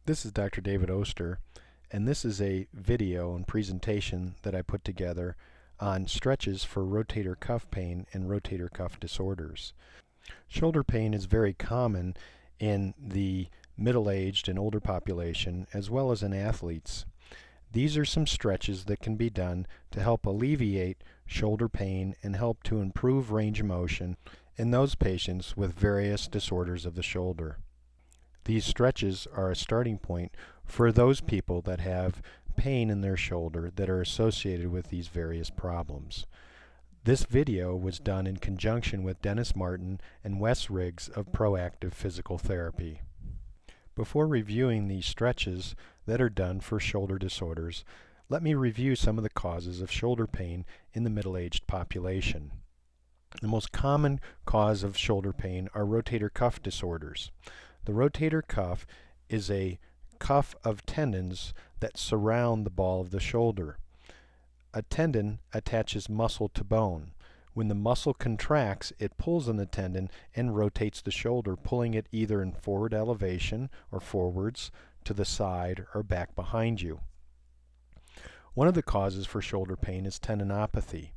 This is Dr. David Oster, and this is a video and presentation that I put together on stretches for rotator cuff pain and rotator cuff disorders. Shoulder pain is very common in the middle-aged and older population as well as in athletes. These are some stretches that can be done to help alleviate shoulder pain and help to improve range of motion in those patients with various disorders of the shoulder. These stretches are a starting point for those people that have pain in their shoulder that are associated with these various problems. This video was done in conjunction with Dennis Martin and Wes Riggs of Proactive Physical Therapy. Before reviewing these stretches that are done for shoulder disorders, let me review some of the causes of shoulder pain in the middle-aged population. The most common cause of shoulder pain are rotator cuff disorders. The rotator cuff is a cuff of tendons that surround the ball of the shoulder. A tendon attaches muscle to bone. When the muscle contracts, it pulls on the tendon and rotates the shoulder, pulling it either in forward elevation or forwards, to the side, or back behind you. One of the causes for shoulder pain is tendinopathy.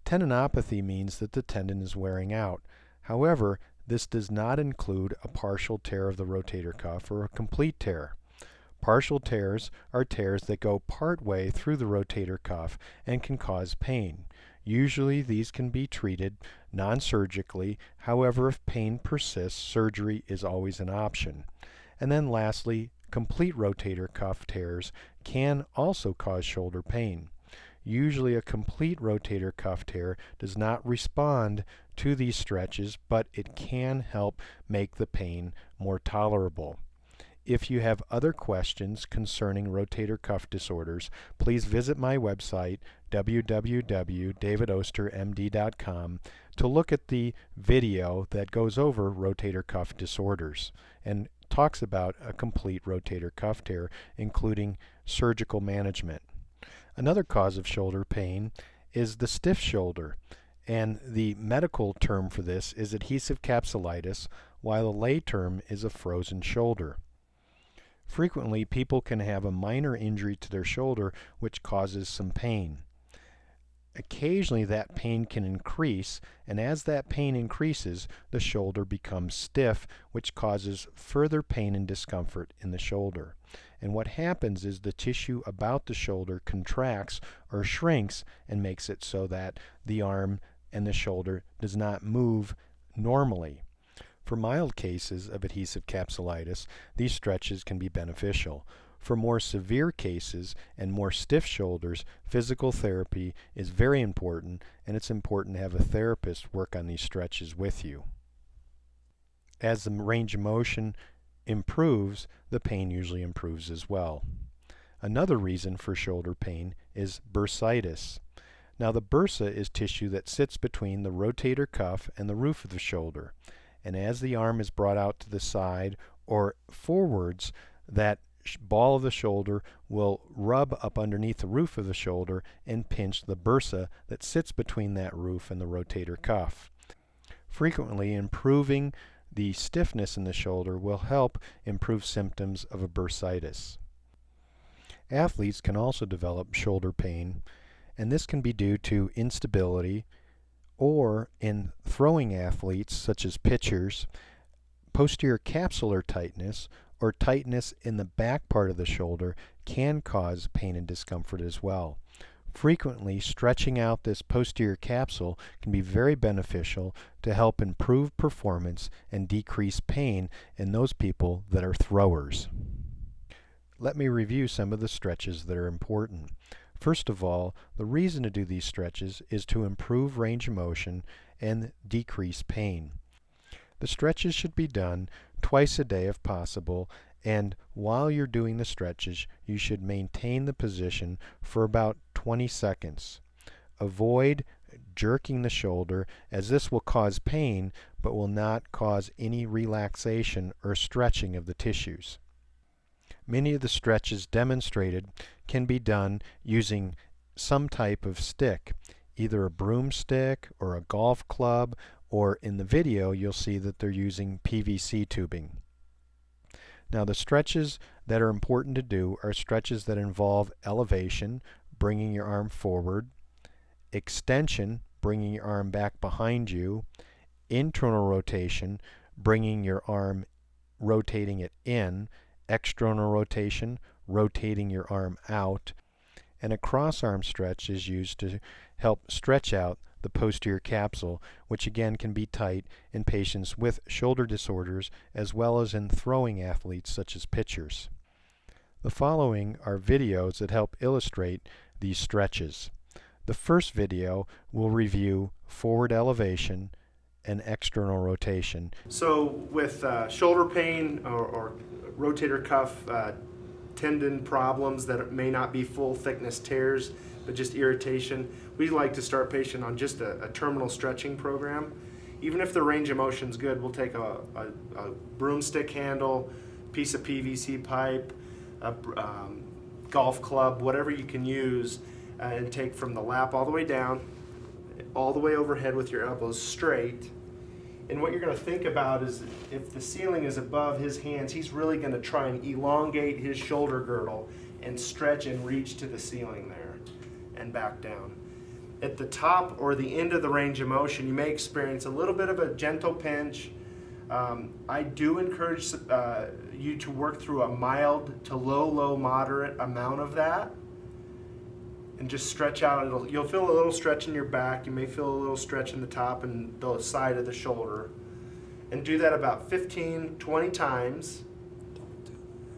Tendinopathy means that the tendon is wearing out. However, this does not include a partial tear of the rotator cuff or a complete tear. Partial tears are tears that go part way through the rotator cuff and can cause pain. Usually these can be treated non-surgically. However, if pain persists, surgery is always an option. And then lastly, complete rotator cuff tears can also cause shoulder pain. Usually a complete rotator cuff tear does not respond to these stretches, but it can help make the pain more tolerable. If you have other questions concerning rotator cuff disorders, please visit my website, www.davidostermd.com, to look at the video that goes over rotator cuff disorders and talks about a complete rotator cuff tear, including surgical management. Another cause of shoulder pain is the stiff shoulder, and the medical term for this is adhesive capsulitis, while the lay term is a frozen shoulder. Frequently, people can have a minor injury to their shoulder which causes some pain. Occasionally that pain can increase, and as that pain increases, the shoulder becomes stiff, which causes further pain and discomfort in the shoulder. And what happens is the tissue about the shoulder contracts or shrinks and makes it so that the arm and the shoulder does not move normally. For mild cases of adhesive capsulitis, these stretches can be beneficial. For more severe cases and more stiff shoulders, physical therapy is very important, and it's important to have a therapist work on these stretches with you. As the range of motion improves, the pain usually improves as well. Another reason for shoulder pain is bursitis. Now the bursa is tissue that sits between the rotator cuff and the roof of the shoulder. And as the arm is brought out to the side or forwards, that ball of the shoulder will rub up underneath the roof of the shoulder and pinch the bursa that sits between that roof and the rotator cuff. Frequently, improving the stiffness in the shoulder will help improve symptoms of a bursitis. Athletes can also develop shoulder pain, and this can be due to instability, or in throwing athletes such as pitchers, posterior capsular tightness or tightness in the back part of the shoulder can cause pain and discomfort as well. Frequently, stretching out this posterior capsule can be very beneficial to help improve performance and decrease pain in those people that are throwers. Let me review some of the stretches that are important. First of all, the reason to do these stretches is to improve range of motion and decrease pain. The stretches should be done twice a day if possible, and while you're doing the stretches, you should maintain the position for about 20 seconds. Avoid jerking the shoulder, as this will cause pain but will not cause any relaxation or stretching of the tissues. Many of the stretches demonstrated can be done using some type of stick, either a broomstick or a golf club, or in the video you'll see that they're using PVC tubing. Now the stretches that are important to do are stretches that involve elevation, bringing your arm forward, extension, bringing your arm back behind you, internal rotation, bringing your arm, rotating it in, external rotation, rotating your arm out, and a cross arm stretch is used to help stretch out the posterior capsule, which again can be tight in patients with shoulder disorders as well as in throwing athletes such as pitchers. The following are videos that help illustrate these stretches. The first video will review forward elevation and external rotation. So with shoulder pain or rotator cuff tendon problems that may not be full thickness tears, but just irritation, we like to start patient on just a terminal stretching program. Even if the range of motion's good, we'll take a broomstick handle, piece of PVC pipe, a golf club, whatever you can use, and take from the lap all the way down, all the way overhead with your elbows straight. And what you're going to think about is if the ceiling is above his hands, he's really going to try and elongate his shoulder girdle and stretch and reach to the ceiling there and back down. At the top or the end of the range of motion, you may experience a little bit of a gentle pinch. I do encourage you to work through a mild to low, moderate amount of that. And just stretch out. You'll feel a little stretch in your back. You may feel a little stretch in the top and the side of the shoulder. And do that about 15, 20 times.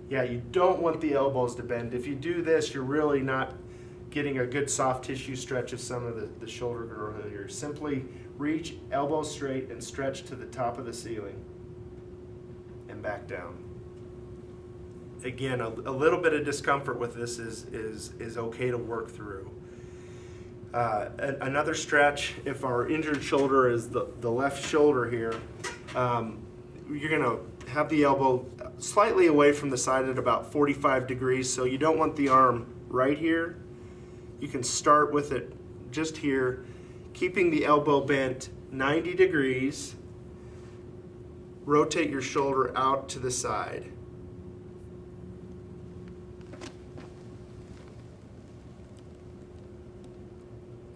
Yeah, you don't want the elbows to bend. If you do this, you're really not getting a good soft tissue stretch of some of the shoulder girdle here. Simply reach, elbows straight, and stretch to the top of the ceiling and back down. Again, a little bit of discomfort with this is okay to work through. Another stretch, if our injured shoulder is the left shoulder here, you're going to have the elbow slightly away from the side at about 45 degrees, so you don't want the arm right here. You can start with it just here, keeping the elbow bent 90 degrees. Rotate your shoulder out to the side.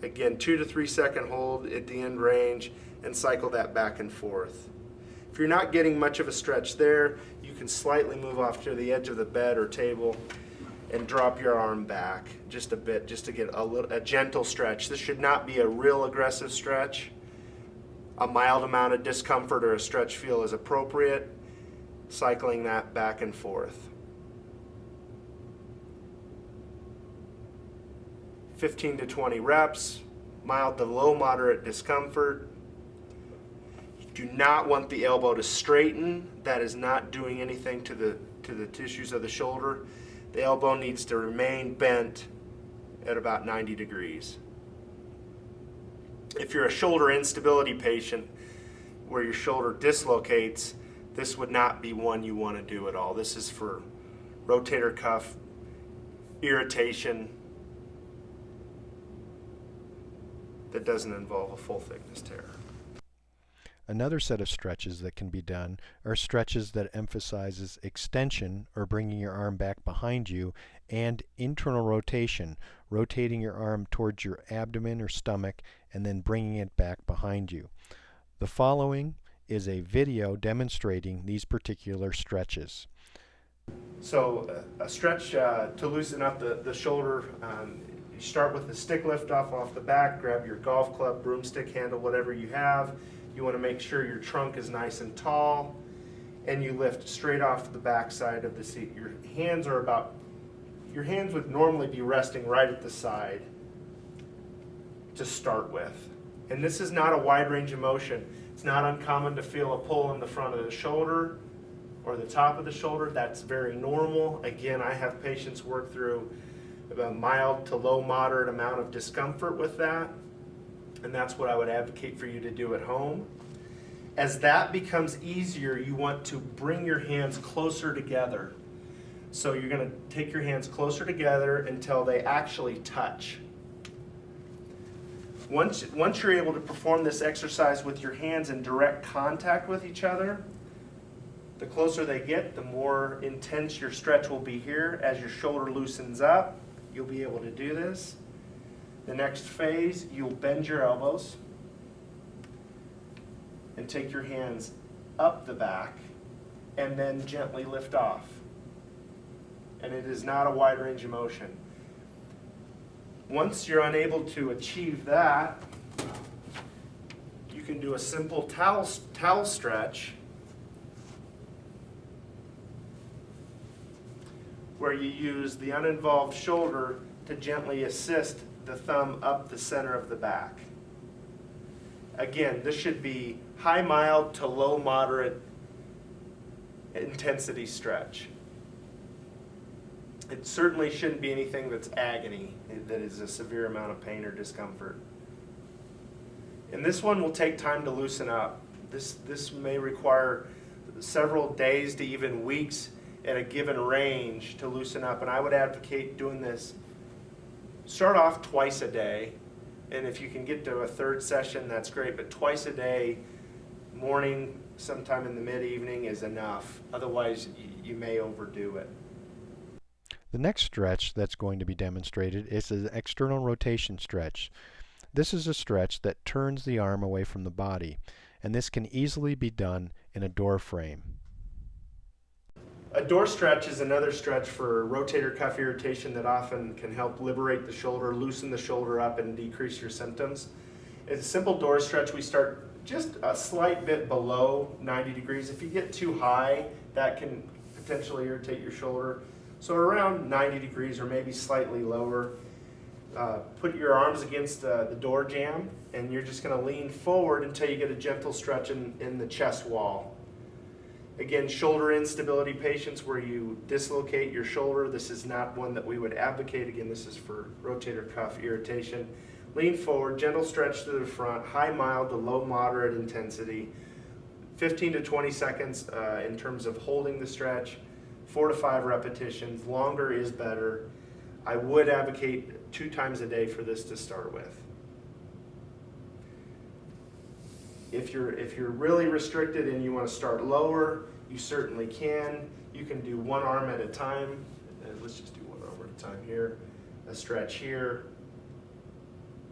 Again, 2 to 3 second hold at the end range and cycle that back and forth. If you're not getting much of a stretch there, you can slightly move off to the edge of the bed or table and drop your arm back just a bit, just to get a gentle stretch. This should not be a real aggressive stretch. A mild amount of discomfort or a stretch feel is appropriate. Cycling that back and forth. 15 to 20 reps, mild to low moderate discomfort. You do not want the elbow to straighten. That is not doing anything to the tissues of the shoulder. The elbow needs to remain bent at about 90 degrees. If you're a shoulder instability patient where your shoulder dislocates, this would not be one you want to do at all. This is for rotator cuff irritation that doesn't involve a full thickness tear. Another set of stretches that can be done are stretches that emphasizes extension or bringing your arm back behind you and internal rotation, rotating your arm towards your abdomen or stomach and then bringing it back behind you. The following is a video demonstrating these particular stretches. So a stretch to loosen up the shoulder. You start with the stick lift off the back, grab your golf club, broomstick handle, whatever you have. You want to make sure your trunk is nice and tall, and you lift straight off the back side of the seat. Your hands would normally be resting right at the side to start with. And this is not a wide range of motion. It's not uncommon to feel a pull in the front of the shoulder or the top of the shoulder. That's very normal. Again, I have patients work through a mild to low moderate amount of discomfort with that, and that's what I would advocate for you to do at home. As that becomes easier, you want to bring your hands closer together. So you're going to take your hands closer together until they actually touch. Once you're able to perform this exercise with your hands in direct contact with each other, The closer they get, the more intense your stretch will be here. As your shoulder loosens up, you'll be able to do this. The next phase, you'll bend your elbows and take your hands up the back and then gently lift off. And it is not a wide range of motion. Once you're unable to achieve that, you can do a simple towel stretch where you use the uninvolved shoulder to gently assist the thumb up the center of the back. Again, this should be high mild to low moderate intensity stretch. It certainly shouldn't be anything that's agony, that is a severe amount of pain or discomfort. And this one will take time to loosen up. This may require several days to even weeks at a given range to loosen up. And I would advocate doing this, start off twice a day. And if you can get to a third session, that's great. But twice a day, morning, sometime in the mid-evening is enough. Otherwise, you may overdo it. The next stretch that's going to be demonstrated is an external rotation stretch. This is a stretch that turns the arm away from the body, and this can easily be done in a door frame. A door stretch is another stretch for rotator cuff irritation that often can help liberate the shoulder, loosen the shoulder up, and decrease your symptoms. It's a simple door stretch. We start just a slight bit below 90 degrees. If you get too high, that can potentially irritate your shoulder. So around 90 degrees or maybe slightly lower. Put your arms against the door jamb, and you're just going to lean forward until you get a gentle stretch in the chest wall. Again, shoulder instability patients where you dislocate your shoulder, this is not one that we would advocate. Again, this is for rotator cuff irritation. Lean forward, gentle stretch to the front, high mild to low moderate intensity, 15 to 20 seconds in terms of holding the stretch, 4 to 5 repetitions. Longer is better. I would advocate 2 times a day for this to start with. If you're really restricted and you want to start lower, you certainly can. You can do one arm at a time. Let's just do one arm at a time here. A stretch here.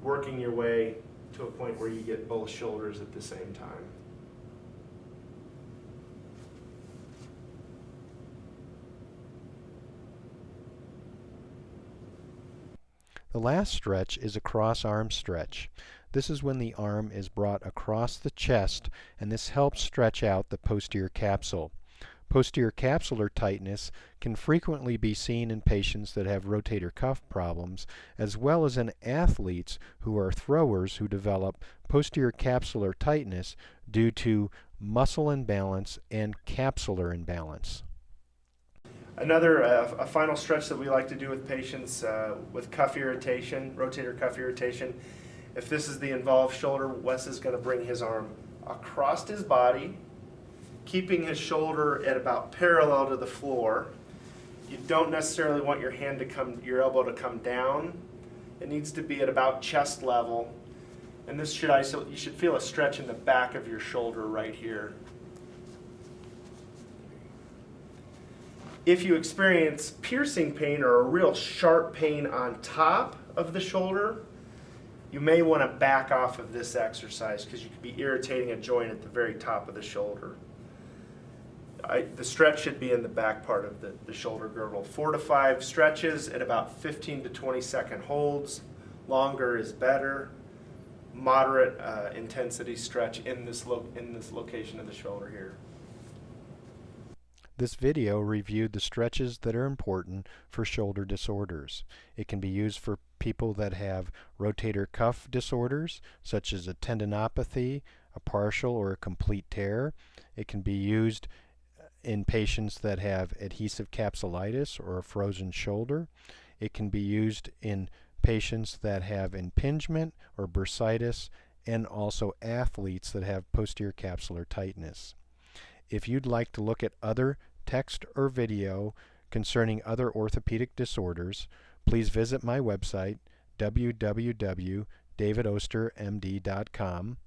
Working your way to a point where you get both shoulders at the same time. The last stretch is a cross arm stretch. This is when the arm is brought across the chest, and this helps stretch out the posterior capsule. Posterior capsular tightness can frequently be seen in patients that have rotator cuff problems, as well as in athletes who are throwers who develop posterior capsular tightness due to muscle imbalance and capsular imbalance. Another, a final stretch that we like to do with patients with cuff irritation, rotator cuff irritation. If this is the involved shoulder, Wes is going to bring his arm across his body, keeping his shoulder at about parallel to the floor. You don't necessarily want your your elbow to come down. It needs to be at about chest level. And this should isolate, you should feel a stretch in the back of your shoulder right here. If you experience piercing pain or a real sharp pain on top of the shoulder, you may want to back off of this exercise because you could be irritating a joint at the very top of the shoulder. The stretch should be in the back part of the shoulder girdle. 4 to 5 stretches at about 15 to 20 second holds. Longer is better. Moderate intensity stretch in this location of the shoulder here. This video reviewed the stretches that are important for shoulder disorders. It can be used for people that have rotator cuff disorders, such as a tendinopathy, a partial or a complete tear. It can be used in patients that have adhesive capsulitis or a frozen shoulder. It can be used in patients that have impingement or bursitis, and also athletes that have posterior capsular tightness. If you'd like to look at other text or video concerning other orthopedic disorders, please visit my website, www.davidostermd.com.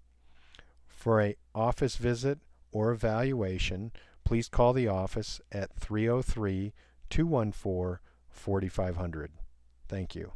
For an office visit or evaluation, please call the office at 303-214-4500. Thank you.